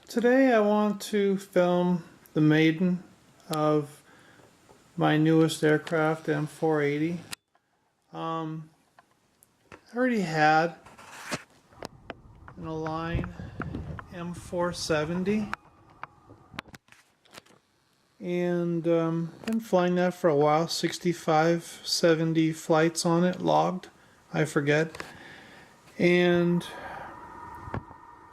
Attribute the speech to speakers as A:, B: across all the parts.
A: Today I want to film the Maiden of my newest aircraft, M480. I already had an Align M470 and been flying that for a while. 65, 70 flights on it, logged, I forget. And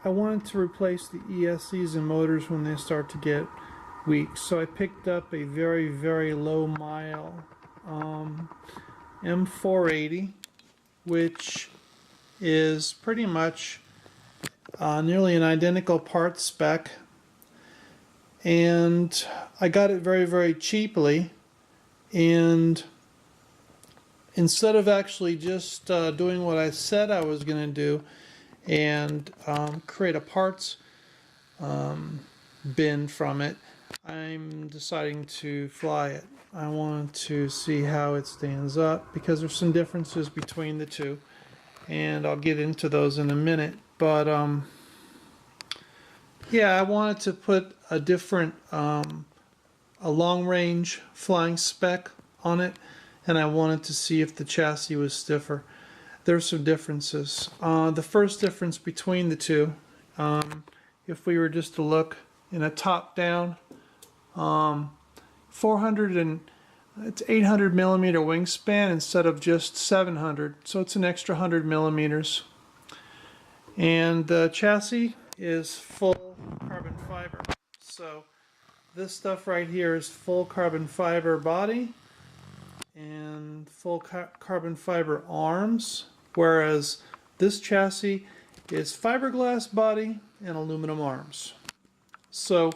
A: I wanted to replace the ESCs and motors when they start to get weak, so I picked up a very, very low mile M480, which is pretty much nearly an identical part spec, and I got it very, very cheaply. And instead of actually just doing what I said I was going to do and create a parts bin from it, I'm deciding to fly it. I want to see how it stands up because there's some differences between the two, and I'll get into those in a minute. But yeah, I wanted to put a different a long-range flying spec on it, and I wanted to see if the chassis was stiffer. There's some differences. The first difference between the two, if we were just to look in a top-down, 800 millimeter wingspan instead of just 700, so it's an extra 100 millimeters. And the chassis is full carbon fiber. So this stuff right here is full carbon fiber body and full carbon fiber arms, whereas this chassis is fiberglass body and aluminum arms. So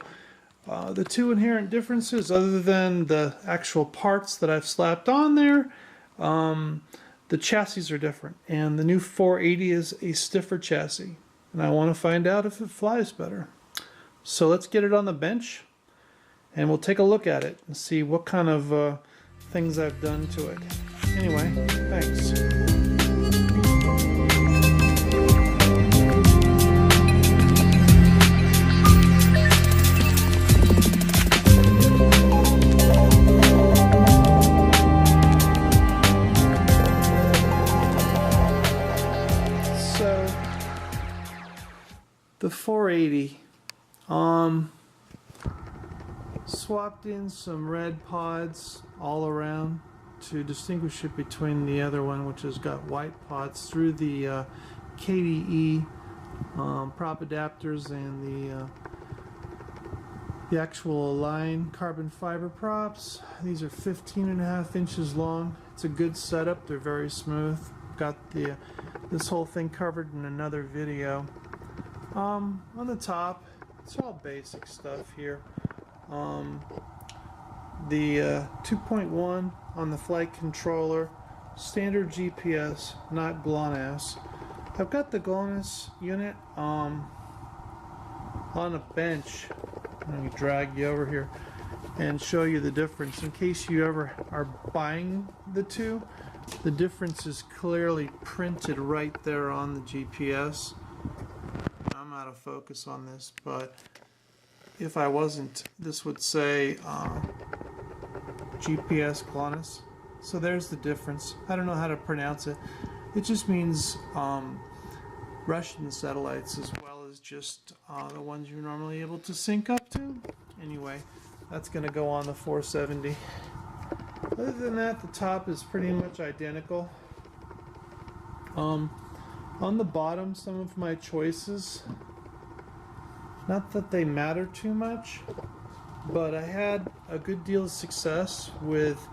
A: the two inherent differences, other than the actual parts that I've slapped on there, the chassis are different, and the new 480 is a stiffer chassis, and I want to find out if it flies better. So let's get it on the bench and we'll take a look at it and see what kind of things I've done to it. Anyway, thanks. The 480, swapped in some red pods all around to distinguish it between the other one, which has got white pods, through the KDE prop adapters and the actual Align carbon fiber props. These are 15.5 inches long. It's a good setup. They're very smooth. Got this whole thing covered in another video. On the top, it's all basic stuff here. The 2.1 on the flight controller, standard GPS, not GLONASS. I've got the GLONASS unit on a bench. Let me drag you over here and show you the difference in case you ever are buying the two. The difference is clearly printed right there on the GPS. I'm out of focus on this, but if I wasn't, this would say GPS GLONASS. So there's the difference. I don't know how to pronounce it. It just means Russian satellites as well as just the ones you're normally able to sync up to. Anyway, that's going to go on the 470. Other than that, the top is pretty much identical. On the bottom, some of my choices, not that they matter too much, but I had a good deal of success with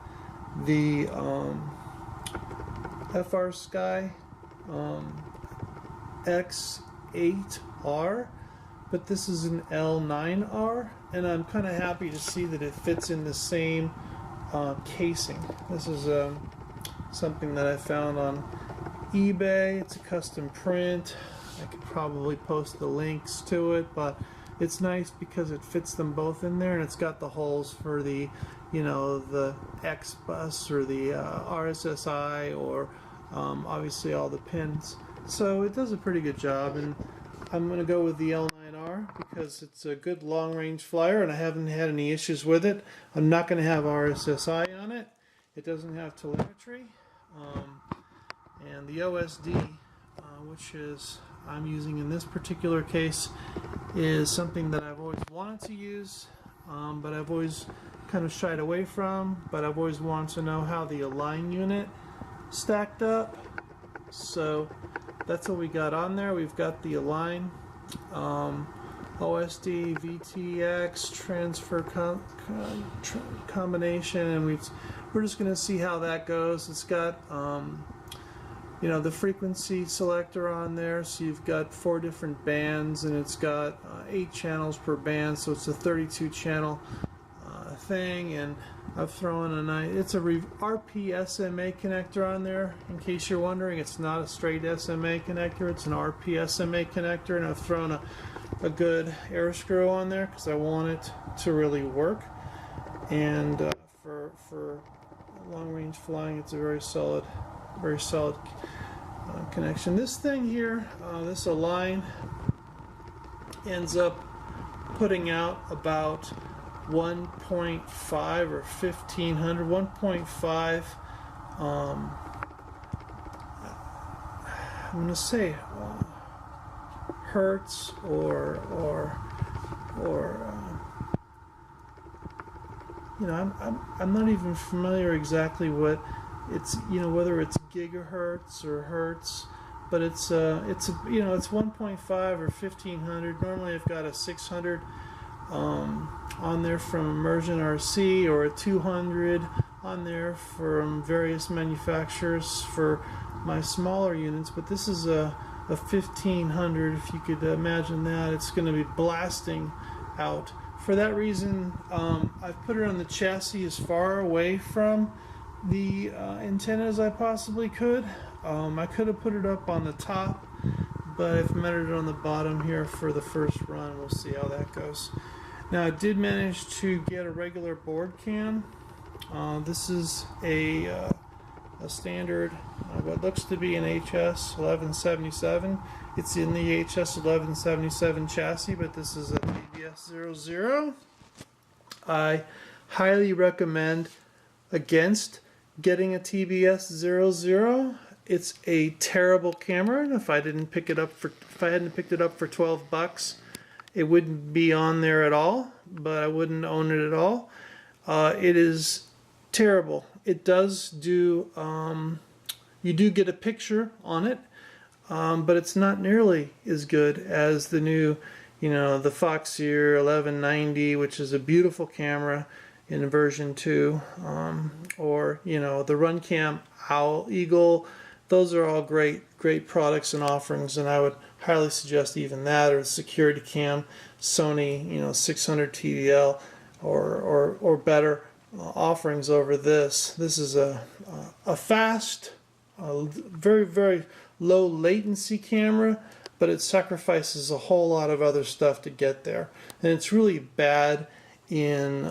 A: the Frsky X8R, but this is an L9R, and I'm kind of happy to see that it fits in the same casing. This is something that I found on eBay. It's a custom print. I could probably post the links to it, but it's nice because it fits them both in there, and it's got the holes for the, you know, the X bus or the RSSI, or obviously all the pins. So it does a pretty good job, and I'm going to go with the L9R. because it's a good long-range flyer and I haven't had any issues with it. I'm not going to have RSSI on it. It doesn't have telemetry. And the OSD, which is I'm using in this particular case, is something that I've always wanted to use, but I've always kind of shied away from, but I've always wanted to know how the Align unit stacked up. So that's what we got on there. We've got the Align OSD VTX transfer combination, and we're just going to see how that goes. It's got you know, the frequency selector on there, so you've got 4 different bands, and it's got 8 channels per band, so it's a 32 channel thing. And I've thrown a nice, it's a RP-SMA connector on there. In case you're wondering, it's not a straight SMA connector, it's an RP-SMA connector, and I've thrown a good air screw on there because I want it to really work. And for long range flying, it's a very solid connection. This thing here, this Align, ends up putting out about 1.5 or 1500, 1.5. I'm going to say hertz or you know, I'm not even familiar exactly what it's, you know, whether it's gigahertz or hertz, but it's you know, it's 1.5 or 1500. Normally I've got a 600 on there from Immersion RC, or a 200 on there from various manufacturers for my smaller units, but this is a 1500. If you could imagine that, it's going to be blasting out. For that reason, I've put it on the chassis as far away from the antenna as I possibly could. I could have put it up on the top, but I've mounted it on the bottom here for the first run. We'll see how that goes. Now, I did manage to get a regular board cam. This is a standard, what looks to be an HS 1177. It's in the HS 1177 chassis, but this is a TBS ZeroZero. I highly recommend against getting a TBS ZeroZero. It's a terrible camera, and if I hadn't picked it up for $12, it wouldn't be on there at all, but I wouldn't own it at all. It is terrible. It does do, you do get a picture on it, but it's not nearly as good as the new, you know, the Foxeer 1190, which is a beautiful camera in version 2, or, you know, the Runcam Owl Eagle. Those are all great products and offerings, and I would highly suggest even that, or the Security Cam Sony, you know, 600 TDL or better offerings over this. This is a fast, very low latency camera, but it sacrifices a whole lot of other stuff to get there, and it's really bad in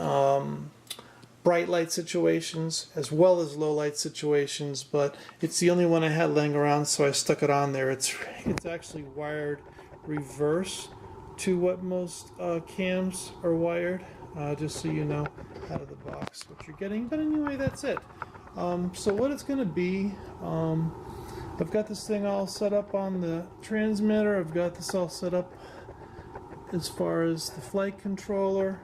A: bright light situations as well as low light situations, but it's the only one I had laying around, so I stuck it on there. It's actually wired reverse to what most cams are wired, just so you know out of the box what you're getting. But anyway, that's it. So what it's going to be, I've got this thing all set up on the transmitter. I've got this all set up as far as the flight controller.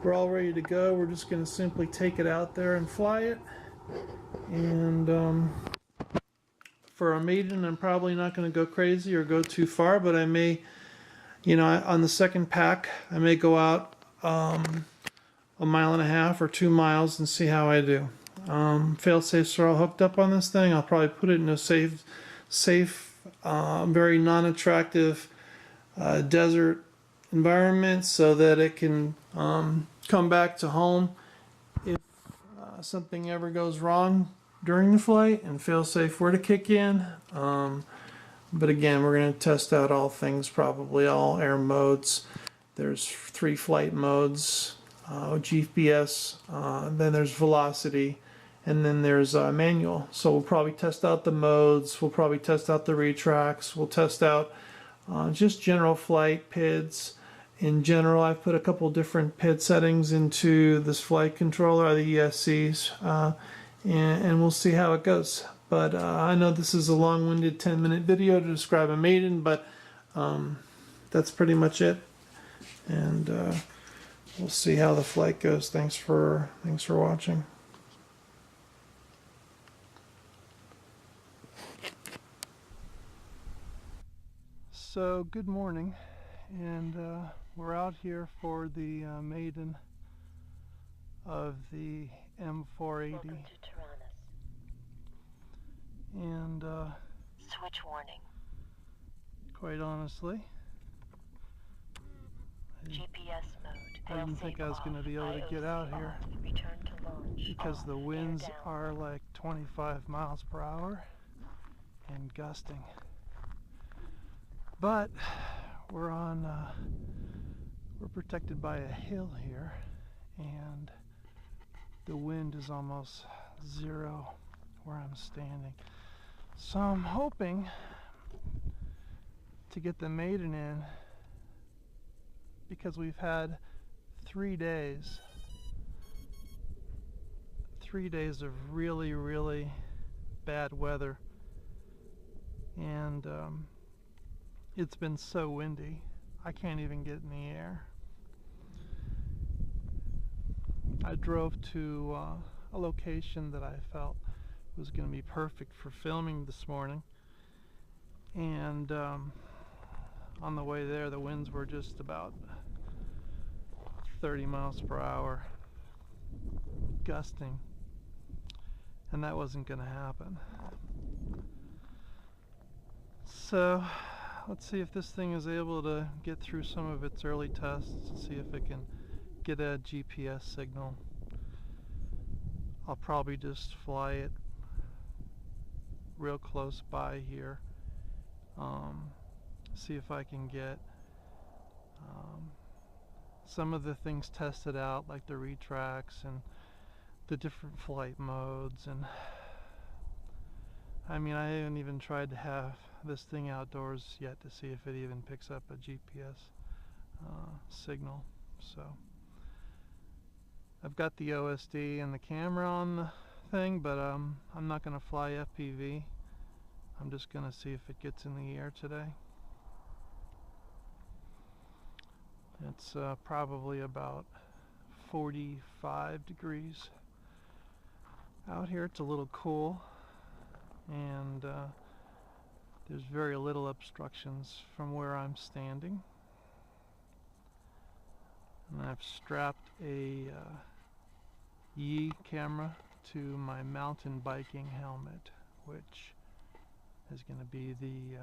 A: We're all ready to go. We're just going to simply take it out there and fly it. And for a Maiden, I'm probably not going to go crazy or go too far, but I may, you know, on the second pack, I may go out a mile and a half or 2 miles and see how I do. Fail-safes are all hooked up on this thing. I'll probably put it in a safe, very non-attractive desert environment so that it can come back to home if something ever goes wrong during the flight and fail-safe were to kick in. But again, we're going to test out all things, probably all air modes. There's 3 flight modes, GPS, then there's velocity, and then there's manual. So we'll probably test out the modes, we'll probably test out the retracts, we'll test out just general flight PIDs. In general, I've put a couple different PID settings into this flight controller, the ESCs, and we'll see how it goes. But I know this is a long-winded 10-minute video to describe a Maiden, but that's pretty much it. And we'll see how the flight goes. Thanks for watching. So good morning, and we're out here for the Maiden of the M480.
B: Welcome to Taranis.
A: And
B: Switch warning.
A: quite honestly,
B: GPS mode.
A: I didn't think I was going to be able to get out here
B: Return to launch.
A: because the winds
B: Air down.
A: are like 25 miles per hour and gusting. But we're protected by a hill here, and the wind is almost zero where I'm standing. So I'm hoping to get the Maiden in, because we've had 3 days of really bad weather, and it's been so windy I can't even get in the air. I drove to a location that I felt was going to be perfect for filming this morning, and on the way there the winds were just about 30 miles per hour gusting, and that wasn't going to happen. So let's see if this thing is able to get through some of its early tests, see if it can get a GPS signal. I'll probably just fly it real close by here, see if I can get some of the things tested out, like the retracts and the different flight modes. And I mean, I haven't even tried to have this thing outdoors yet to see if it even picks up a GPS signal. So I've got the OSD and the camera on the thing, but I'm not going to fly FPV. I'm just going to see if it gets in the air today. It's probably about 45 degrees out here. It's a little cool, and there's very little obstructions from where I'm standing. And I've strapped a Yi camera to my mountain biking helmet, which is going to be the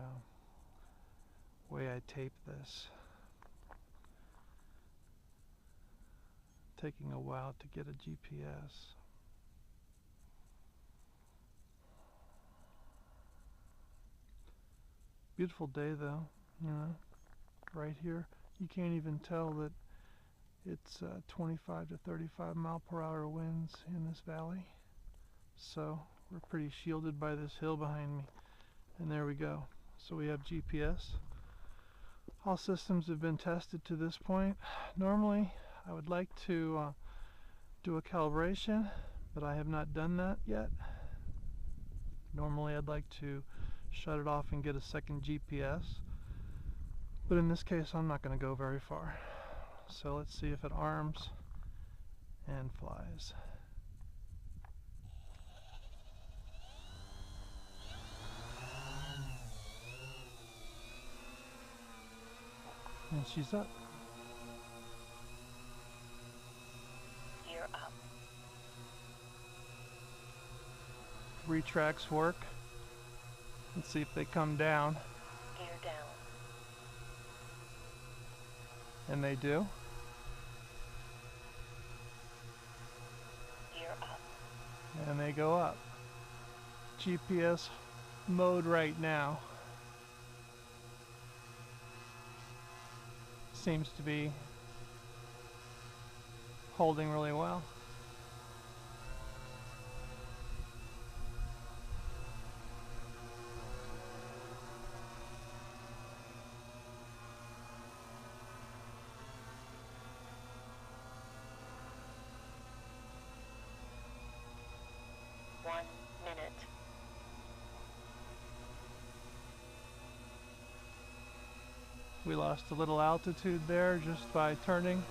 A: way I tape this. Taking a while to get a GPS. Beautiful day though, you know, right here. You can't even tell that it's 25 to 35 mile per hour winds in this valley. So we're pretty shielded by this hill behind me. And there we go. So we have GPS. All systems have been tested to this point. Normally I would like to do a calibration, but I have not done that yet. Normally I'd like to shut it off and get a second GPS, but in this case I'm not going to go very far. So let's see if it arms and flies. And she's up.
B: Gear up.
A: Retracts work. Let's see if they come down.
B: Gear down.
A: And they do.
B: Gear up.
A: And they go up. GPS mode right now seems to be holding really well. We lost a little altitude there just by turning.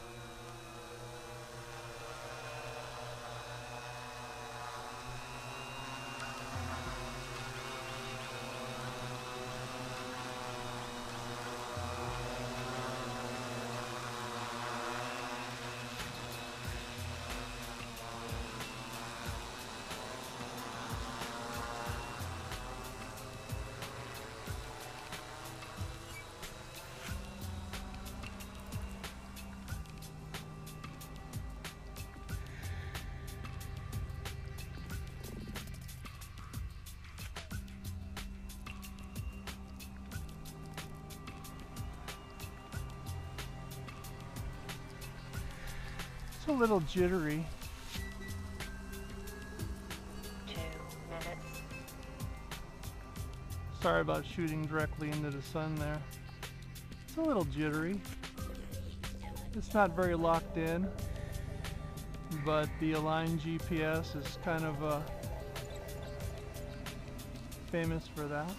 A: It's a little jittery.
B: 2 minutes.
A: Sorry about shooting directly into the sun there. It's a little jittery. It's not very locked in, but the aligned GPS is kind of famous for that.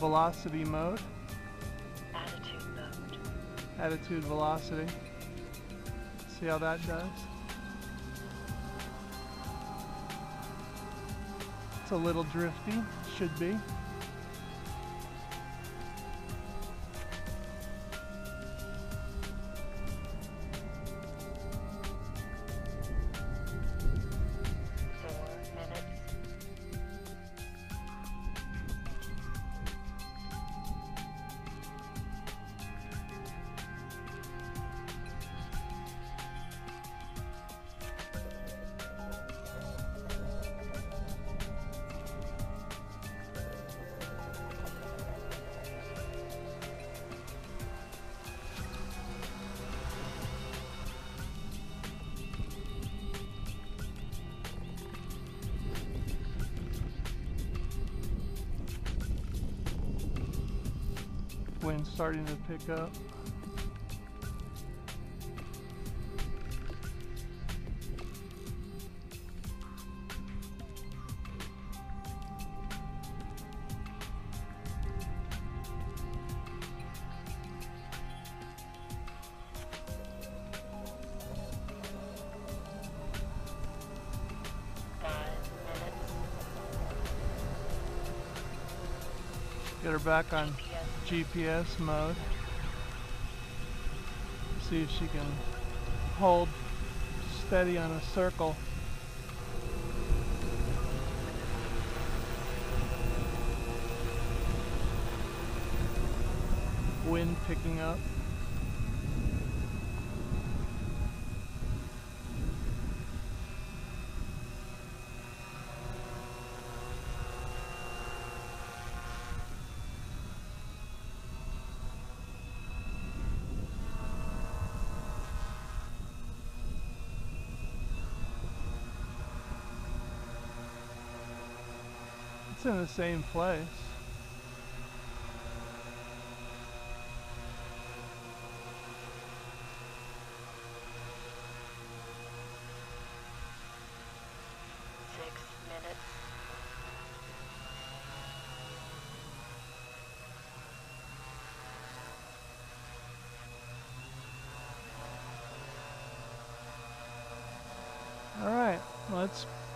A: Velocity mode.
B: Attitude mode.
A: Attitude velocity. See how that does? It's a little drifty, should be. Wind starting to pick up. Get her back on GPS mode. See if she can hold steady on a circle. Wind picking up. It's in the same place.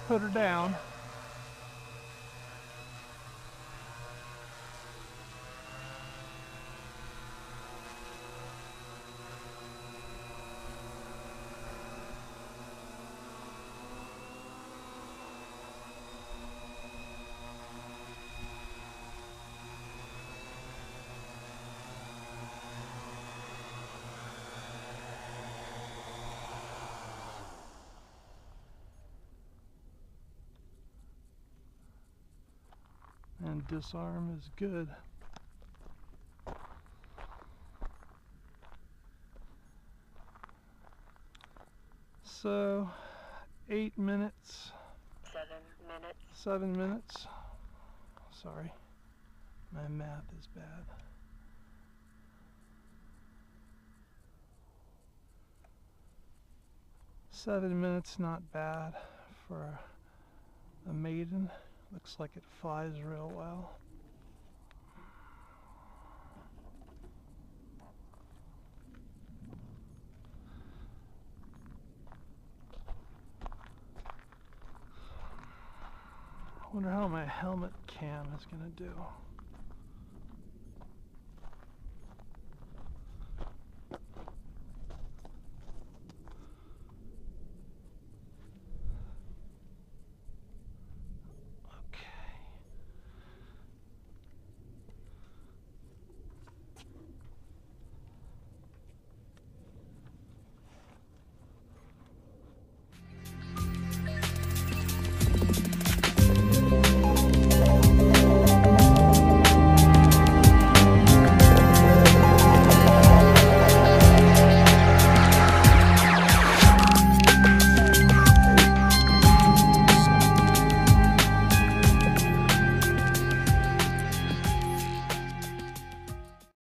A: put her down. And disarm is good. So 8 minutes.
B: 7 minutes.
A: 7 minutes. Sorry, my math is bad. Seven minutes, not bad for a Maiden. Looks like it flies real well. I wonder how my helmet cam is going to do.